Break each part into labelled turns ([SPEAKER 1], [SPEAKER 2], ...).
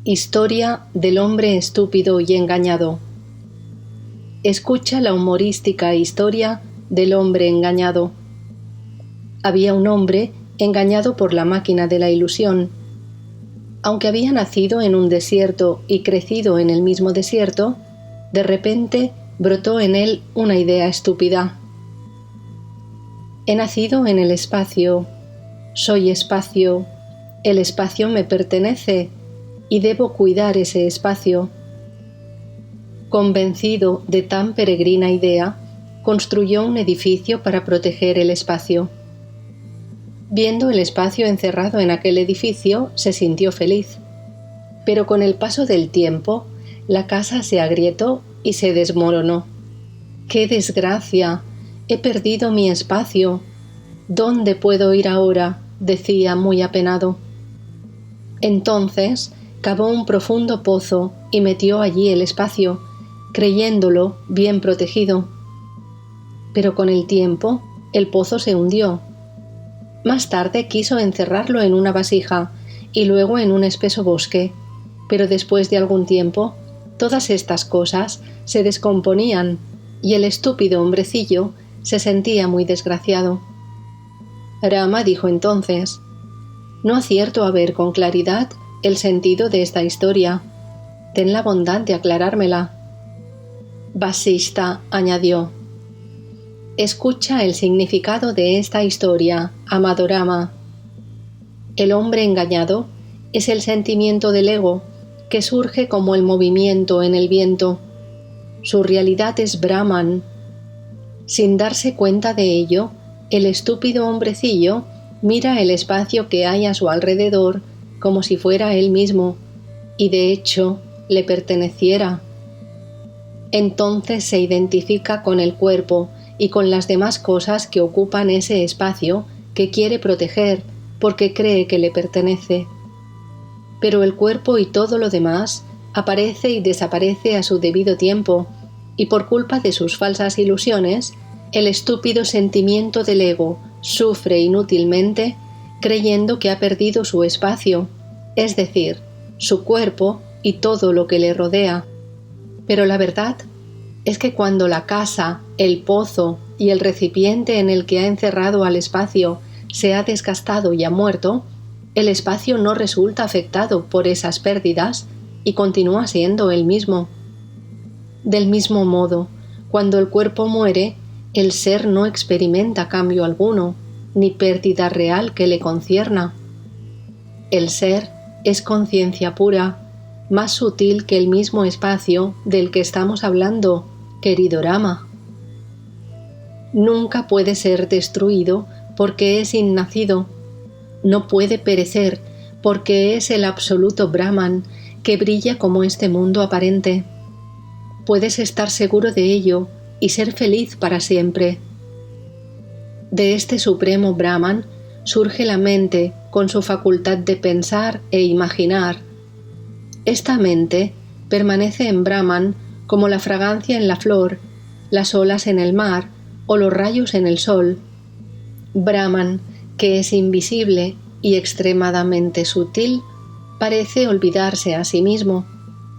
[SPEAKER 1] Historia del hombre estúpido y engañado. Escucha la humorística historia del hombre engañado. Había un hombre engañado por la máquina de la ilusión. Aunque había nacido en un desierto y crecido en el mismo desierto, de repente brotó en él una idea estúpida. He nacido en el espacio, soy espacio, el espacio me pertenece y debo cuidar ese espacio. Convencido de tan peregrina idea, construyó un edificio para proteger el espacio. Viendo el espacio encerrado en aquel edificio, se sintió feliz. Pero con el paso del tiempo, la casa se agrietó y se desmoronó. ¡Qué desgracia! He perdido mi espacio. ¿Dónde puedo ir ahora?, decía muy apenado. Entonces cavó un profundo pozo y metió allí el espacio, creyéndolo bien protegido. Pero con el tiempo, el pozo se hundió. Más tarde quiso encerrarlo en una vasija y luego en un espeso bosque, pero después de algún tiempo, todas estas cosas se descomponían y el estúpido hombrecillo se sentía muy desgraciado. Rama dijo entonces: «No acierto a ver con claridad el sentido de esta historia. Ten la bondad de aclarármela». Vasishta añadió: «Escucha el significado de esta historia, amado Rama. El hombre engañado es el sentimiento del ego que surge como el movimiento en el viento. Su realidad es Brahman. Sin darse cuenta de ello, el estúpido hombrecillo mira el espacio que hay a su alrededor como si fuera él mismo, y de hecho le perteneciera. Entonces se identifica con el cuerpo y con las demás cosas que ocupan ese espacio que quiere proteger porque cree que le pertenece. Pero el cuerpo y todo lo demás aparece y desaparece a su debido tiempo, y por culpa de sus falsas ilusiones, el estúpido sentimiento del ego sufre inútilmente creyendo que ha perdido su espacio, es decir, su cuerpo y todo lo que le rodea. Pero la verdad es que cuando la casa, el pozo y el recipiente en el que ha encerrado al espacio se ha desgastado y ha muerto, el espacio no resulta afectado por esas pérdidas y continúa siendo el mismo. Del mismo modo, cuando el cuerpo muere, el ser no experimenta cambio alguno, ni pérdida real que le concierna. El ser es conciencia pura, más sutil que el mismo espacio del que estamos hablando, querido Rama. Nunca puede ser destruido porque es innacido. No puede perecer porque es el absoluto Brahman que brilla como este mundo aparente. Puedes estar seguro de ello y ser feliz para siempre. De este supremo Brahman surge la mente con su facultad de pensar e imaginar. Esta mente permanece en Brahman como la fragancia en la flor, las olas en el mar o los rayos en el sol. Brahman, que es invisible y extremadamente sutil, parece olvidarse a sí mismo,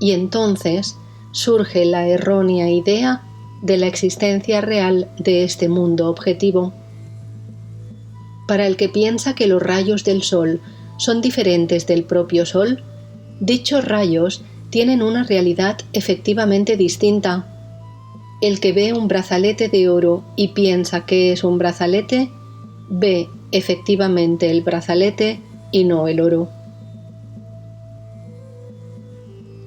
[SPEAKER 1] y entonces surge la errónea idea de la existencia real de este mundo objetivo. Para el que piensa que los rayos del sol son diferentes del propio sol, dichos rayos tienen una realidad efectivamente distinta. El que ve un brazalete de oro y piensa que es un brazalete, ve efectivamente el brazalete y no el oro.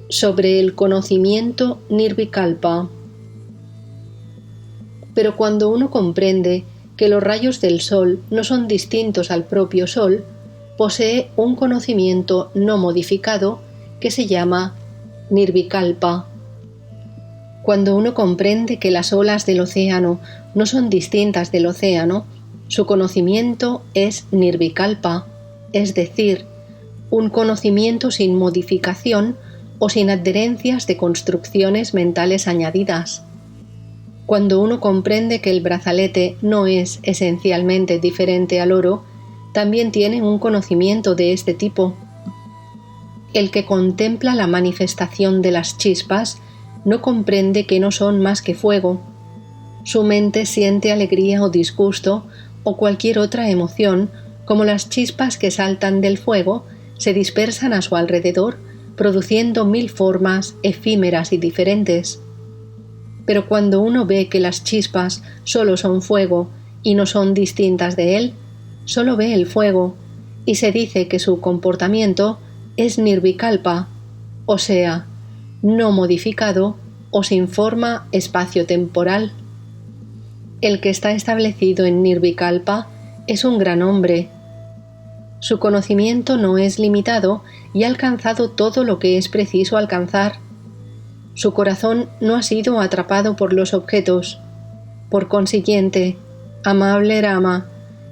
[SPEAKER 1] Sobre el conocimiento nirvikalpa. Pero cuando uno comprende que los rayos del sol no son distintos al propio sol, posee un conocimiento no modificado que se llama nirvikalpa. Cuando uno comprende que las olas del océano no son distintas del océano, su conocimiento es nirvikalpa, es decir, un conocimiento sin modificación o sin adherencias de construcciones mentales añadidas. Cuando uno comprende que el brazalete no es esencialmente diferente al oro, también tiene un conocimiento de este tipo. El que contempla la manifestación de las chispas no comprende que no son más que fuego. Su mente siente alegría o disgusto o cualquier otra emoción, como las chispas que saltan del fuego se dispersan a su alrededor, produciendo 1000 formas efímeras y diferentes. Pero cuando uno ve que las chispas solo son fuego y no son distintas de él, solo ve el fuego, y se dice que su comportamiento es nirvikalpa, o sea, no modificado o sin forma espacio-temporal. El que está establecido en nirvikalpa es un gran hombre. Su conocimiento no es limitado y ha alcanzado todo lo que es preciso alcanzar. Su corazón no ha sido atrapado por los objetos. Por consiguiente, amable Rama,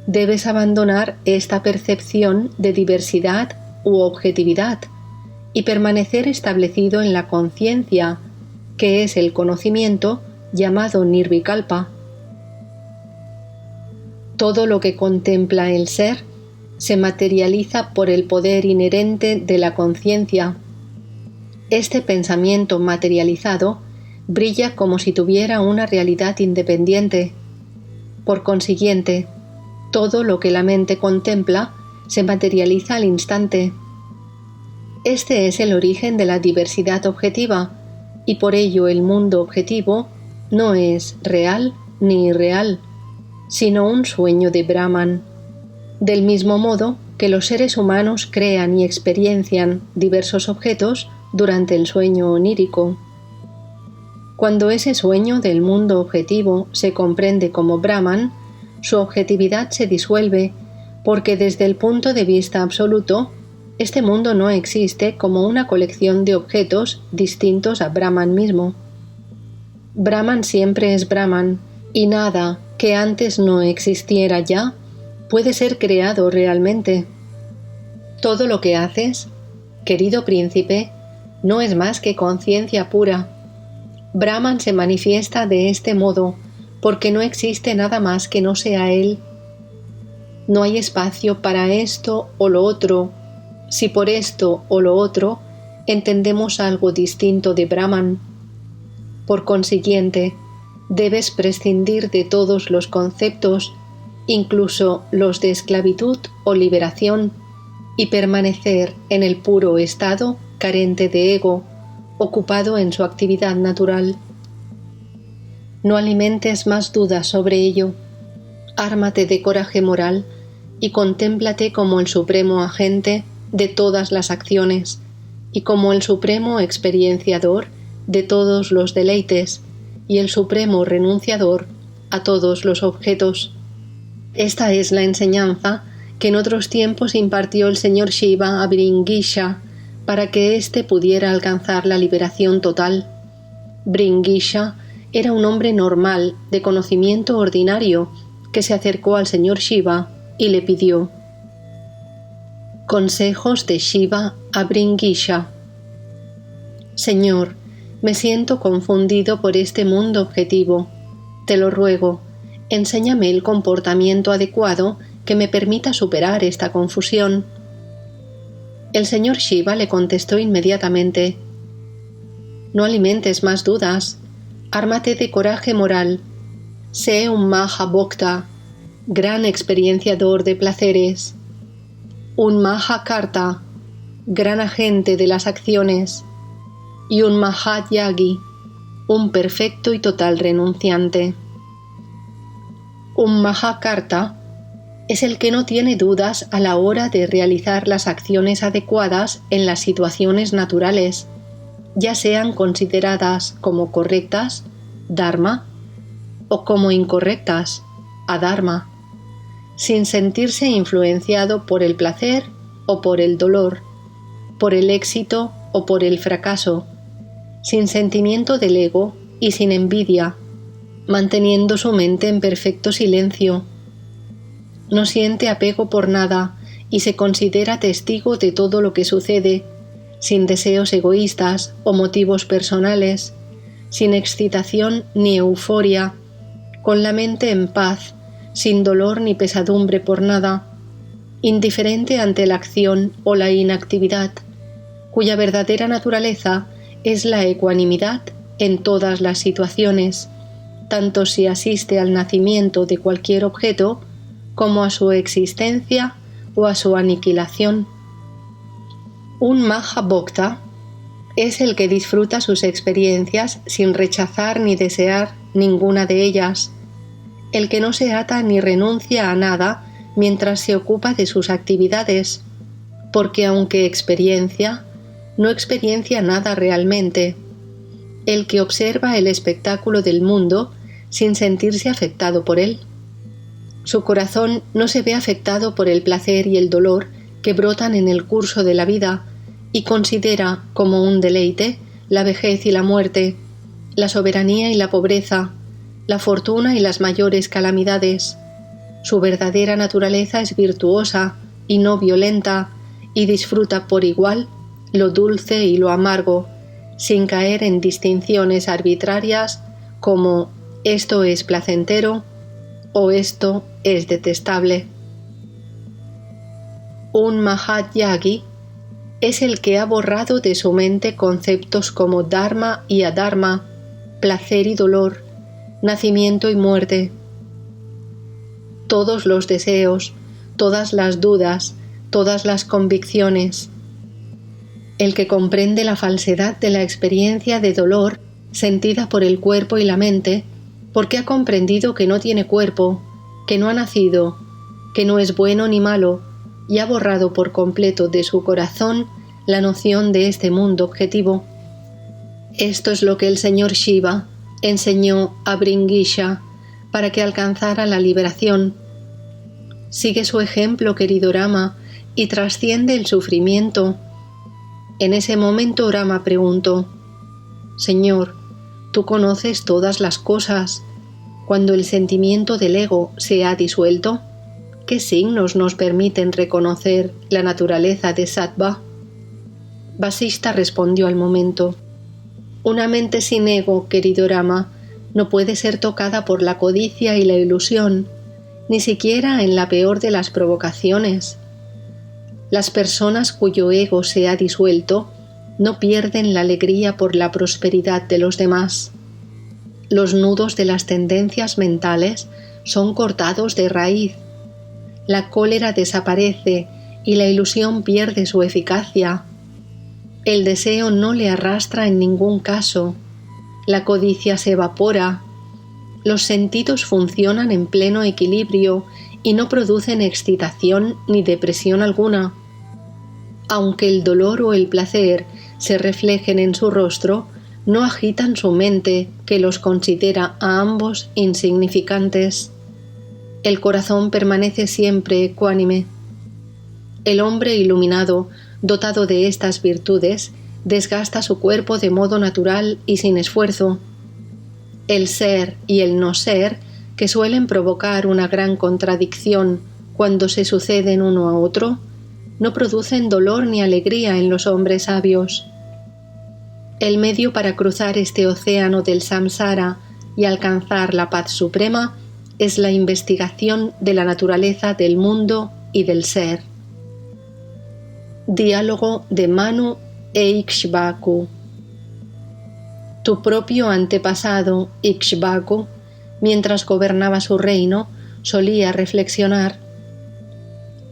[SPEAKER 1] debes abandonar esta percepción de diversidad u objetividad y permanecer establecido en la conciencia, que es el conocimiento llamado nirvikalpa. Todo lo que contempla el ser se materializa por el poder inherente de la conciencia. Este pensamiento materializado brilla como si tuviera una realidad independiente. Por consiguiente, todo lo que la mente contempla se materializa al instante. Este es el origen de la diversidad objetiva, y por ello el mundo objetivo no es real ni irreal, sino un sueño de Brahman. Del mismo modo que los seres humanos crean y experiencian diversos objetos durante el sueño onírico. Cuando ese sueño del mundo objetivo se comprende como Brahman, su objetividad se disuelve, porque desde el punto de vista absoluto, este mundo no existe como una colección de objetos distintos a Brahman mismo. Brahman siempre es Brahman, y nada que antes no existiera ya puede ser creado realmente. Todo lo que haces, querido príncipe, no es más que conciencia pura. Brahman se manifiesta de este modo, porque no existe nada más que no sea él. No hay espacio para esto o lo otro, si por esto o lo otro entendemos algo distinto de Brahman. Por consiguiente, debes prescindir de todos los conceptos, incluso los de esclavitud o liberación, y permanecer en el puro estado carente de ego, ocupado en su actividad natural. No alimentes más dudas sobre ello. Ármate de coraje moral y contémplate como el supremo agente de todas las acciones y como el supremo experienciador de todos los deleites y el supremo renunciador a todos los objetos. Esta es la enseñanza que en otros tiempos impartió el señor Shiva a Bringisha para que éste pudiera alcanzar la liberación total. Bringisha era un hombre normal, de conocimiento ordinario, que se acercó al señor Shiva y le pidió: Consejos de Shiva a Bringisha. Señor, me siento confundido por este mundo objetivo. Te lo ruego, enséñame el comportamiento adecuado que me permita superar esta confusión. El señor Shiva le contestó inmediatamente: No alimentes más dudas, ármate de coraje moral, sé un Mahabhokta, gran experienciador de placeres, un Mahakarta, gran agente de las acciones, y un Mahatyagi, un perfecto y total renunciante. Un Mahakarta es el que no tiene dudas a la hora de realizar las acciones adecuadas en las situaciones naturales, ya sean consideradas como correctas, dharma, o como incorrectas, adharma, sin sentirse influenciado por el placer o por el dolor, por el éxito o por el fracaso, sin sentimiento del ego y sin envidia, manteniendo su mente en perfecto silencio. No siente apego por nada y se considera testigo de todo lo que sucede, sin deseos egoístas o motivos personales, sin excitación ni euforia, con la mente en paz, sin dolor ni pesadumbre por nada, indiferente ante la acción o la inactividad, cuya verdadera naturaleza es la ecuanimidad en todas las situaciones, tanto si asiste al nacimiento de cualquier objeto como a su existencia o a su aniquilación. Un Mahabhokta es el que disfruta sus experiencias sin rechazar ni desear ninguna de ellas, el que no se ata ni renuncia a nada mientras se ocupa de sus actividades, porque aunque experiencia, no experiencia nada realmente, el que observa el espectáculo del mundo sin sentirse afectado por él. Su corazón no se ve afectado por el placer y el dolor que brotan en el curso de la vida y considera como un deleite la vejez y la muerte, la soberanía y la pobreza, la fortuna y las mayores calamidades. Su verdadera naturaleza es virtuosa y no violenta y disfruta por igual lo dulce y lo amargo, sin caer en distinciones arbitrarias como esto es placentero o esto es detestable. Un Mahatyagi es el que ha borrado de su mente conceptos como dharma y adharma, placer y dolor, nacimiento y muerte. Todos los deseos, todas las dudas, todas las convicciones. El que comprende la falsedad de la experiencia de dolor sentida por el cuerpo y la mente, porque ha comprendido que no tiene cuerpo, que no ha nacido, que no es bueno ni malo, y ha borrado por completo de su corazón la noción de este mundo objetivo. Esto es lo que el señor Shiva enseñó a Bringisha para que alcanzara la liberación. Sigue su ejemplo, querido Rama, y trasciende el sufrimiento. En ese momento Rama preguntó: Señor, tú conoces todas las cosas. Cuando el sentimiento del ego se ha disuelto, ¿qué signos nos permiten reconocer la naturaleza de Sattva? Vasishta respondió al momento: Una mente sin ego, querido Rama, no puede ser tocada por la codicia y la ilusión, ni siquiera en la peor de las provocaciones. Las personas cuyo ego se ha disuelto no pierden la alegría por la prosperidad de los demás. Los nudos de las tendencias mentales son cortados de raíz. La cólera desaparece y la ilusión pierde su eficacia. El deseo no le arrastra en ningún caso. La codicia se evapora. Los sentidos funcionan en pleno equilibrio y no producen excitación ni depresión alguna. Aunque el dolor o el placer se reflejen en su rostro, no agitan su mente, que los considera a ambos insignificantes. El corazón permanece siempre ecuánime. El hombre iluminado, dotado de estas virtudes, desgasta su cuerpo de modo natural y sin esfuerzo. El ser y el no ser, que suelen provocar una gran contradicción cuando se suceden uno a otro, no producen dolor ni alegría en los hombres sabios. El medio para cruzar este océano del samsara y alcanzar la paz suprema es la investigación de la naturaleza del mundo y del ser. Diálogo de Manu e Ikshvaku. Tu propio antepasado, Ikshvaku, mientras gobernaba su reino, solía reflexionar: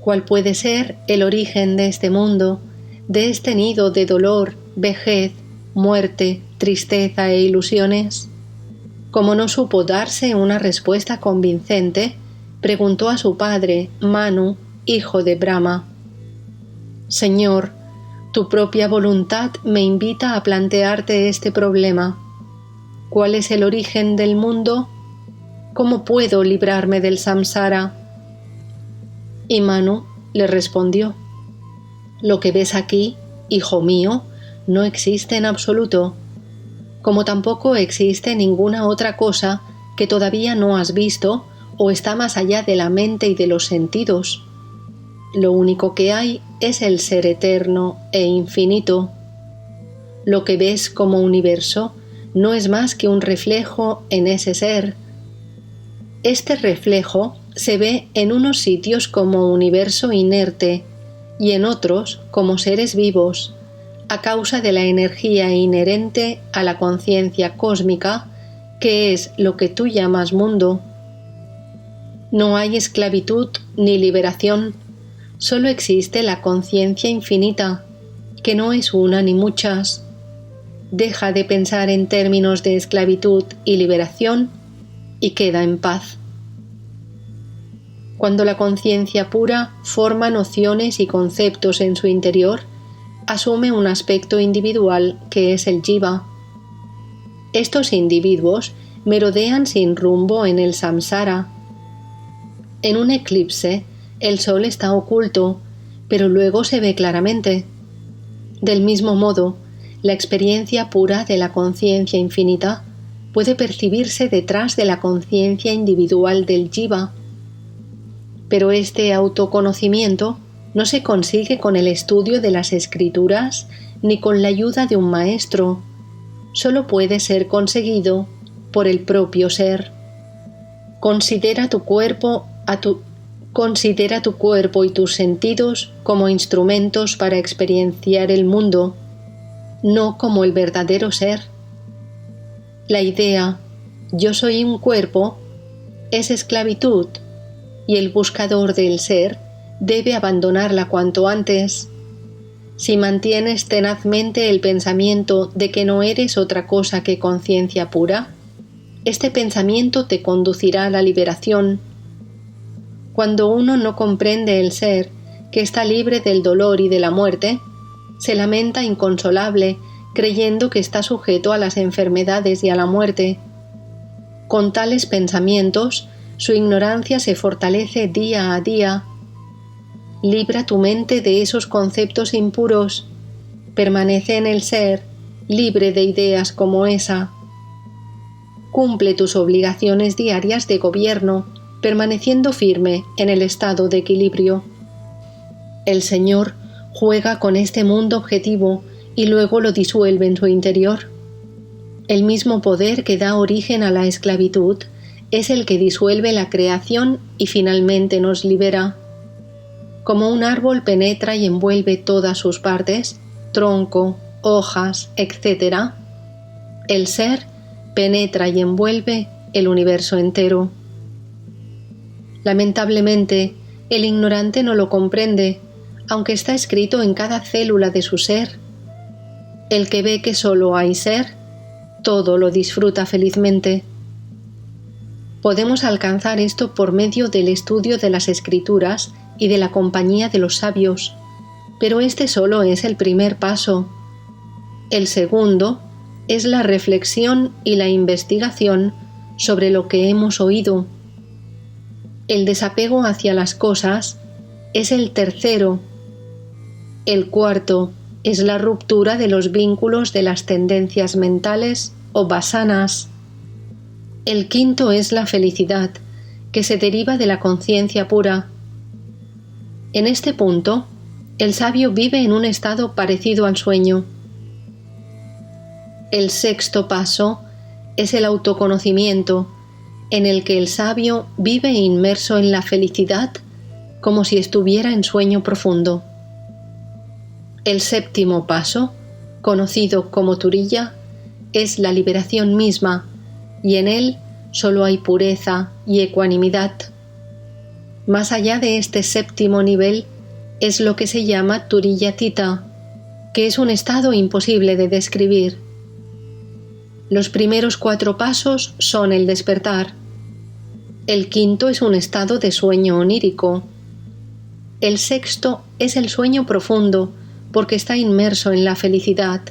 [SPEAKER 1] ¿cuál puede ser el origen de este mundo, de este nido de dolor, vejez, muerte, tristeza e ilusiones? Como no supo darse una respuesta convincente, preguntó a su padre, Manu, hijo de Brahma: Señor, tu propia voluntad me invita a plantearte este problema. ¿Cuál es el origen del mundo? ¿Cómo puedo librarme del samsara? Y Manu le respondió: Lo que ves aquí, hijo mío, no existe en absoluto, como tampoco existe ninguna otra cosa que todavía no has visto o está más allá de la mente y de los sentidos. Lo único que hay es el ser eterno e infinito. Lo que ves como universo no es más que un reflejo en ese ser. Este reflejo se ve en unos sitios como universo inerte y en otros como seres vivos, a causa de la energía inherente a la conciencia cósmica, que es lo que tú llamas mundo. No hay esclavitud ni liberación, solo existe la conciencia infinita, que no es una ni muchas. Deja de pensar en términos de esclavitud y liberación y queda en paz. Cuando la conciencia pura forma nociones y conceptos en su interior, asume un aspecto individual que es el jiva. Estos individuos merodean sin rumbo en el samsara. En un eclipse, el sol está oculto, pero luego se ve claramente. Del mismo modo, la experiencia pura de la conciencia infinita puede percibirse detrás de la conciencia individual del jiva. Pero este autoconocimiento no se consigue con el estudio de las escrituras ni con la ayuda de un maestro. Solo puede ser conseguido por el propio ser. Considera tu cuerpo y tus sentidos como instrumentos para experienciar el mundo, no como el verdadero ser. La idea «yo soy un cuerpo» es esclavitud, y el buscador del ser debe abandonarla cuanto antes. Si mantienes tenazmente el pensamiento de que no eres otra cosa que conciencia pura, este pensamiento te conducirá a la liberación. Cuando uno no comprende el ser, que está libre del dolor y de la muerte, se lamenta inconsolable, creyendo que está sujeto a las enfermedades y a la muerte. Con tales pensamientos, su ignorancia se fortalece día a día. Libra tu mente de esos conceptos impuros. Permanece en el ser, libre de ideas como esa. Cumple tus obligaciones diarias de gobierno, permaneciendo firme en el estado de equilibrio. El Señor juega con este mundo objetivo y luego lo disuelve en su interior. El mismo poder que da origen a la esclavitud es el que disuelve la creación y finalmente nos libera. Como un árbol penetra y envuelve todas sus partes, tronco, hojas, etc., el ser penetra y envuelve el universo entero. Lamentablemente, el ignorante no lo comprende, aunque está escrito en cada célula de su ser. El que ve que solo hay ser, todo lo disfruta felizmente. Podemos alcanzar esto por medio del estudio de las Escrituras y de la compañía de los sabios, pero este solo es el primer paso. El segundo es la reflexión y la investigación sobre lo que hemos oído. El desapego hacia las cosas es el tercero. El cuarto es la ruptura de los vínculos de las tendencias mentales o vasanas. El quinto es la felicidad, que se deriva de la conciencia pura. En este punto, el sabio vive en un estado parecido al sueño. El sexto paso es el autoconocimiento, en el que el sabio vive inmerso en la felicidad como si estuviera en sueño profundo. El séptimo paso, conocido como Turiya, es la liberación misma, y en él solo hay pureza y ecuanimidad. Más allá de este séptimo nivel es lo que se llama Turiyatita, que es un estado imposible de describir. Los primeros 4 pasos son el despertar. El quinto es un estado de sueño onírico. El sexto es el sueño profundo, porque está inmerso en la felicidad.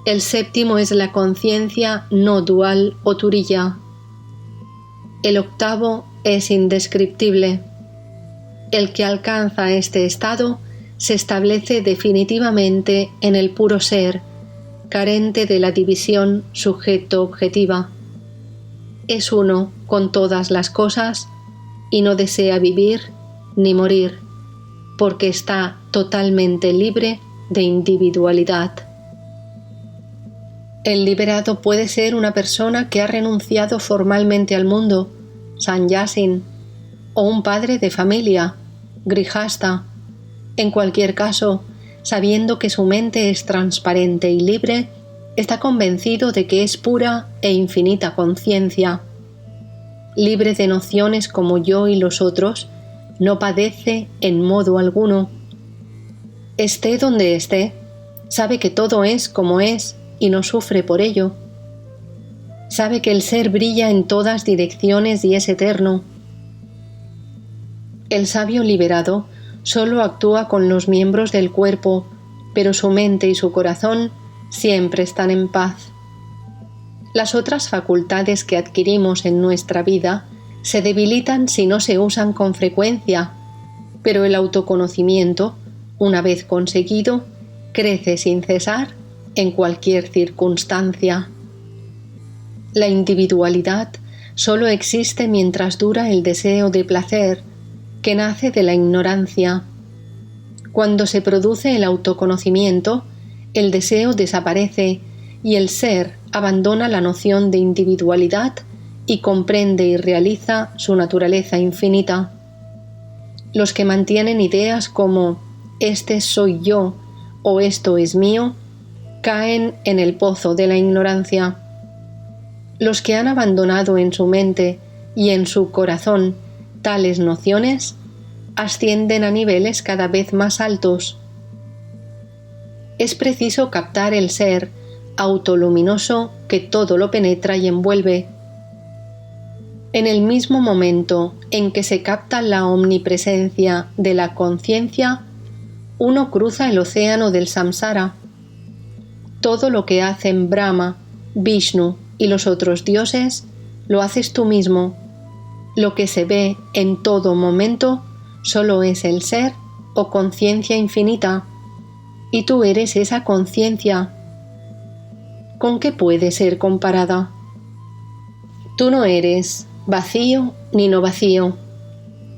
[SPEAKER 1] El séptimo es la conciencia no dual o Turiya. El octavo es indescriptible. El que alcanza este estado se establece definitivamente en el puro ser, carente de la división sujeto-objetiva. Es uno con todas las cosas y no desea vivir ni morir, porque está totalmente libre de individualidad. El liberado puede ser una persona que ha renunciado formalmente al mundo, sannyasin, o un padre de familia, grihasta. En cualquier caso, sabiendo que su mente es transparente y libre, está convencido de que es pura e infinita conciencia. Libre de nociones como yo y los otros, no padece en modo alguno. Esté donde esté, sabe que todo es como es y no sufre por ello. Sabe que el ser brilla en todas direcciones y es eterno. El sabio liberado solo actúa con los miembros del cuerpo, pero su mente y su corazón siempre están en paz. Las otras facultades que adquirimos en nuestra vida se debilitan si no se usan con frecuencia, pero el autoconocimiento, una vez conseguido, crece sin cesar en cualquier circunstancia. La individualidad solo existe mientras dura el deseo de placer, que nace de la ignorancia. Cuando se produce el autoconocimiento, el deseo desaparece y el ser abandona la noción de individualidad y comprende y realiza su naturaleza infinita. Los que mantienen ideas como «este soy yo» o «esto es mío» caen en el pozo de la ignorancia. Los que han abandonado en su mente y en su corazón tales nociones ascienden a niveles cada vez más altos. Es preciso captar el ser autoluminoso que todo lo penetra y envuelve. En el mismo momento en que se capta la omnipresencia de la conciencia, uno cruza el océano del samsara. Todo lo que hacen Brahma, Vishnu y los otros dioses, lo haces tú mismo. Lo que se ve en todo momento solo es el ser o conciencia infinita, y tú eres esa conciencia. ¿Con qué puede ser comparada? Tú no eres vacío ni no vacío.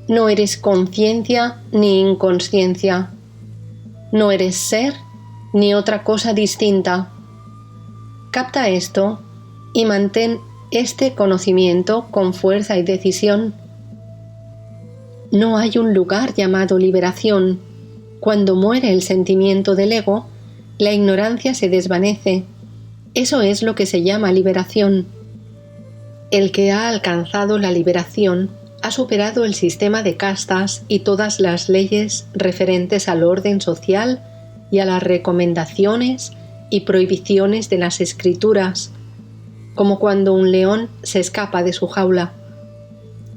[SPEAKER 1] No eres conciencia ni inconsciencia. No eres ser ni otra cosa distinta. Capta esto y mantén este conocimiento con fuerza y decisión. No hay un lugar llamado liberación. Cuando muere el sentimiento del ego, la ignorancia se desvanece. Eso es lo que se llama liberación. El que ha alcanzado la liberación ha superado el sistema de castas y todas las leyes referentes al orden social y a las recomendaciones y prohibiciones de las escrituras, como cuando un león se escapa de su jaula.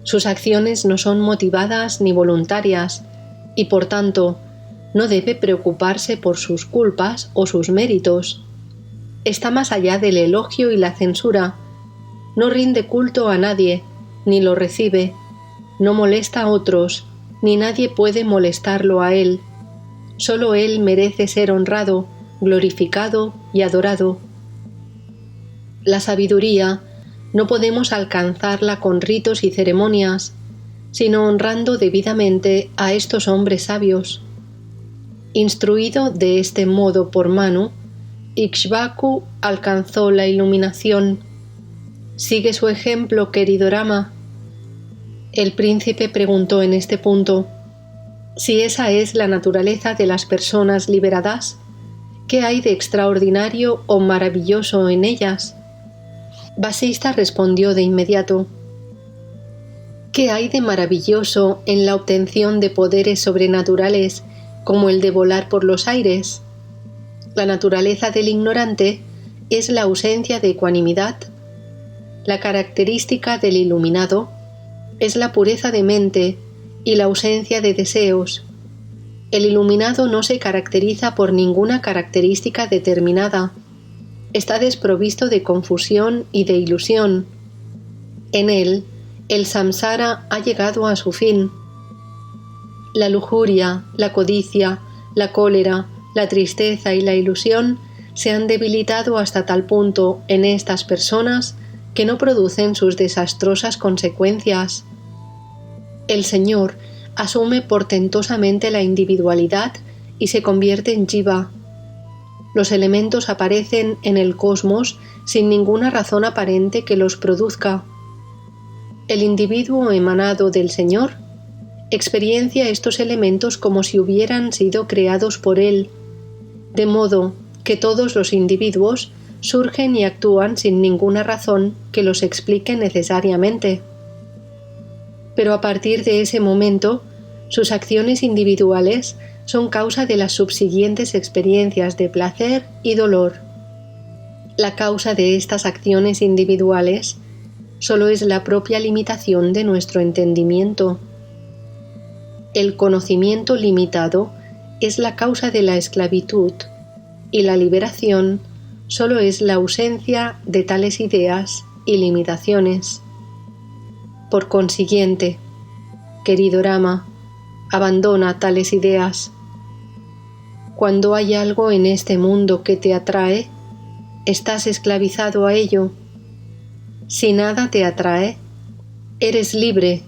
[SPEAKER 1] Sus acciones no son motivadas ni voluntarias y, por tanto, no debe preocuparse por sus culpas o sus méritos. Está más allá del elogio y la censura. No rinde culto a nadie, ni lo recibe. No molesta a otros, ni nadie puede molestarlo a él. Solo él merece ser honrado, glorificado y adorado. La sabiduría no podemos alcanzarla con ritos y ceremonias, sino honrando debidamente a estos hombres sabios. Instruido de este modo por Manu, Ikshvaku alcanzó la iluminación. Sigue su ejemplo, querido Rama. El príncipe preguntó en este punto: si esa es la naturaleza de las personas liberadas, ¿qué hay de extraordinario o maravilloso en ellas? Vasista respondió de inmediato: ¿qué hay de maravilloso en la obtención de poderes sobrenaturales como el de volar por los aires? La naturaleza del ignorante es la ausencia de ecuanimidad. La característica del iluminado es la pureza de mente y la ausencia de deseos. El iluminado no se caracteriza por ninguna característica determinada. Está desprovisto de confusión y de ilusión. En él, el samsara ha llegado a su fin. La lujuria, la codicia, la cólera, la tristeza y la ilusión se han debilitado hasta tal punto en estas personas que no producen sus desastrosas consecuencias. El Señor asume portentosamente la individualidad y se convierte en Jiva. Los elementos aparecen en el cosmos sin ninguna razón aparente que los produzca. El individuo emanado del Señor experiencia estos elementos como si hubieran sido creados por Él, de modo que todos los individuos surgen y actúan sin ninguna razón que los explique necesariamente. Pero a partir de ese momento, sus acciones individuales son causa de las subsiguientes experiencias de placer y dolor. La causa de estas acciones individuales solo es la propia limitación de nuestro entendimiento. El conocimiento limitado es la causa de la esclavitud y la liberación solo es la ausencia de tales ideas y limitaciones. Por consiguiente, querido Rama, abandona tales ideas. Cuando hay algo en este mundo que te atrae, estás esclavizado a ello. Si nada te atrae, eres libre.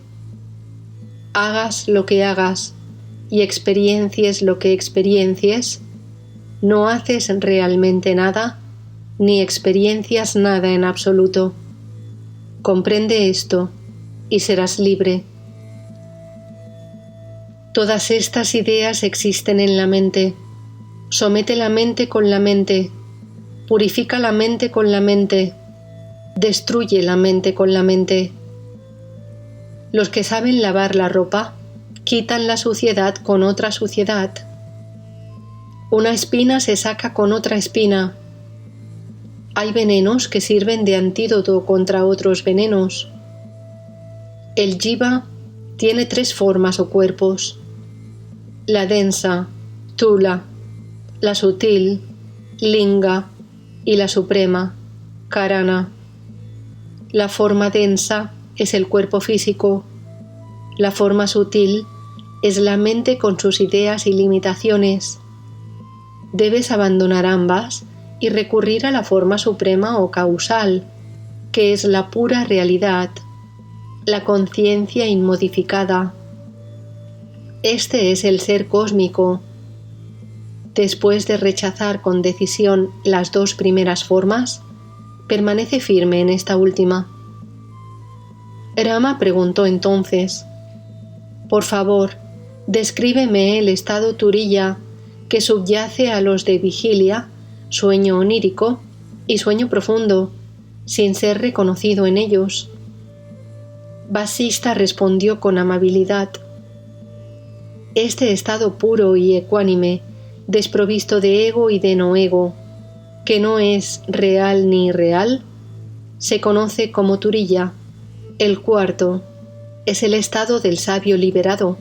[SPEAKER 1] Hagas lo que hagas y experiencies lo que experiencies, no haces realmente nada ni experiencias nada en absoluto. Comprende esto y serás libre. Todas estas ideas existen en la mente. Somete la mente con la mente. Purifica la mente con la mente. Destruye la mente con la mente. Los que saben lavar la ropa quitan la suciedad con otra suciedad. Una espina se saca con otra espina. Hay venenos que sirven de antídoto contra otros venenos. El jiva tiene 3 formas o cuerpos: la densa, tula, la sutil, linga, y la suprema, karana. La forma densa es el cuerpo físico. La forma sutil es la mente con sus ideas y limitaciones. Debes abandonar ambas y recurrir a la forma suprema o causal, que es la pura realidad, la conciencia inmodificada. Este es el ser cósmico. Después de rechazar con decisión las 2 primeras formas, permanece firme en esta última. Rama preguntó entonces: por favor, descríbeme el estado turiya que subyace a los de vigilia, sueño onírico y sueño profundo, sin ser reconocido en ellos. Vasista respondió con amabilidad: este estado puro y ecuánime, desprovisto de ego y de no ego, que no es real ni irreal, se conoce como turiya. El cuarto es el estado del sabio liberado.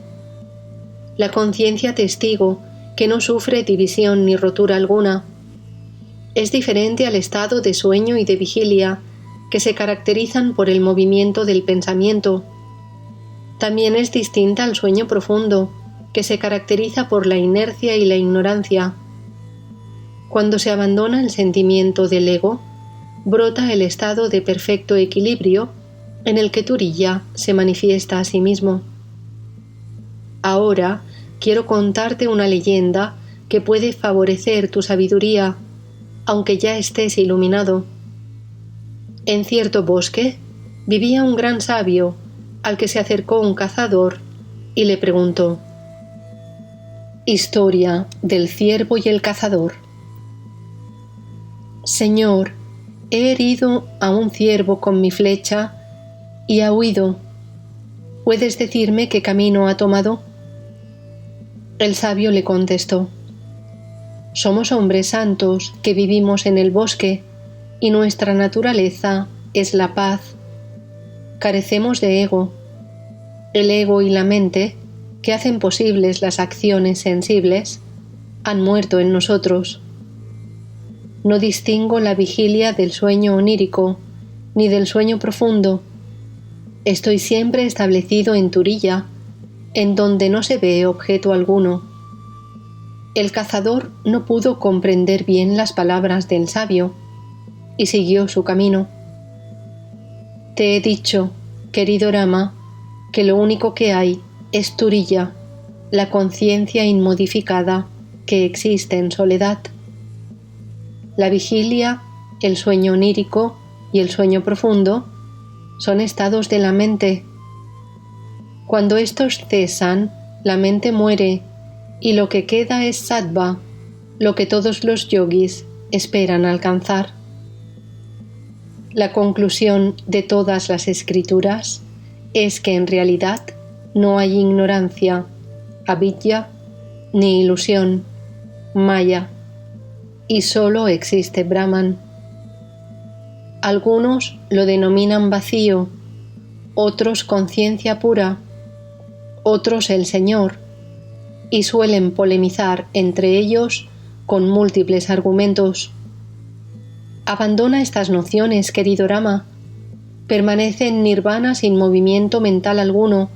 [SPEAKER 1] La conciencia testigo que no sufre división ni rotura alguna. Es diferente al estado de sueño y de vigilia, que se caracterizan por el movimiento del pensamiento. También es distinta al sueño profundo, que se caracteriza por la inercia y la ignorancia. Cuando se abandona el sentimiento del ego, brota el estado de perfecto equilibrio en el que Turiya se manifiesta a sí mismo. Ahora quiero contarte una leyenda que puede favorecer tu sabiduría, aunque ya estés iluminado. En cierto bosque vivía un gran sabio, al que se acercó un cazador y le preguntó: Historia del ciervo y el cazador. Señor, he herido a un ciervo con mi flecha y ha huido. ¿Puedes decirme qué camino ha tomado? El sabio le contestó: Somos hombres santos que vivimos en el bosque y nuestra naturaleza es la paz. Carecemos de ego. El ego y la mente, que hacen posibles las acciones sensibles, han muerto en nosotros. No distingo la vigilia del sueño onírico, ni del sueño profundo. Estoy siempre establecido en Turiya, en donde no se ve objeto alguno. El cazador no pudo comprender bien las palabras del sabio, y siguió su camino. Te he dicho, querido Rama, que lo único que hay es Turiya, la conciencia inmodificada que existe en soledad. La vigilia, el sueño onírico y el sueño profundo son estados de la mente. Cuando estos cesan, la mente muere y lo que queda es sattva, lo que todos los yogis esperan alcanzar. La conclusión de todas las escrituras es que en realidad no hay ignorancia, avidya, ni ilusión, maya, y solo existe Brahman. Algunos lo denominan vacío, otros conciencia pura, otros el Señor, y suelen polemizar entre ellos con múltiples argumentos. Abandona estas nociones, querido Rama. Permanece en nirvana sin movimiento mental alguno,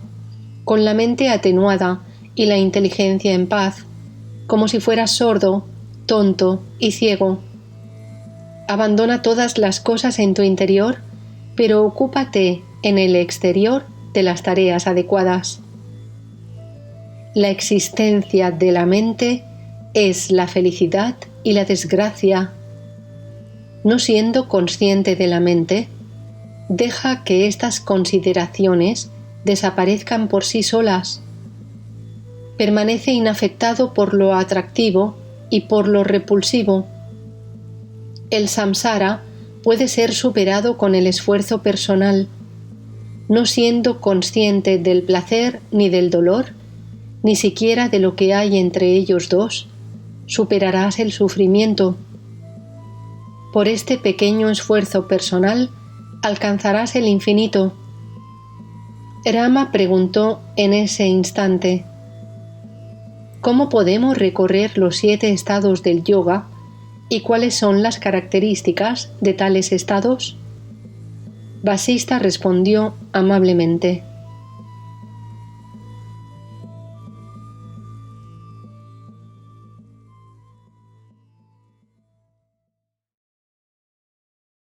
[SPEAKER 1] con la mente atenuada y la inteligencia en paz, como si fueras sordo, tonto y ciego. Abandona todas las cosas en tu interior, pero ocúpate en el exterior de las tareas adecuadas. La existencia de la mente es la felicidad y la desgracia. No siendo consciente de la mente, deja que estas consideraciones desaparezcan por sí solas. Permanece inafectado por lo atractivo y por lo repulsivo. El samsara puede ser superado con el esfuerzo personal. No siendo consciente del placer ni del dolor, ni siquiera de lo que hay entre ellos dos, superarás el sufrimiento. Por este pequeño esfuerzo personal alcanzarás el infinito. Rama preguntó en ese instante: ¿cómo podemos recorrer los 7 estados del yoga y cuáles son las características de tales estados? Vasista respondió amablemente: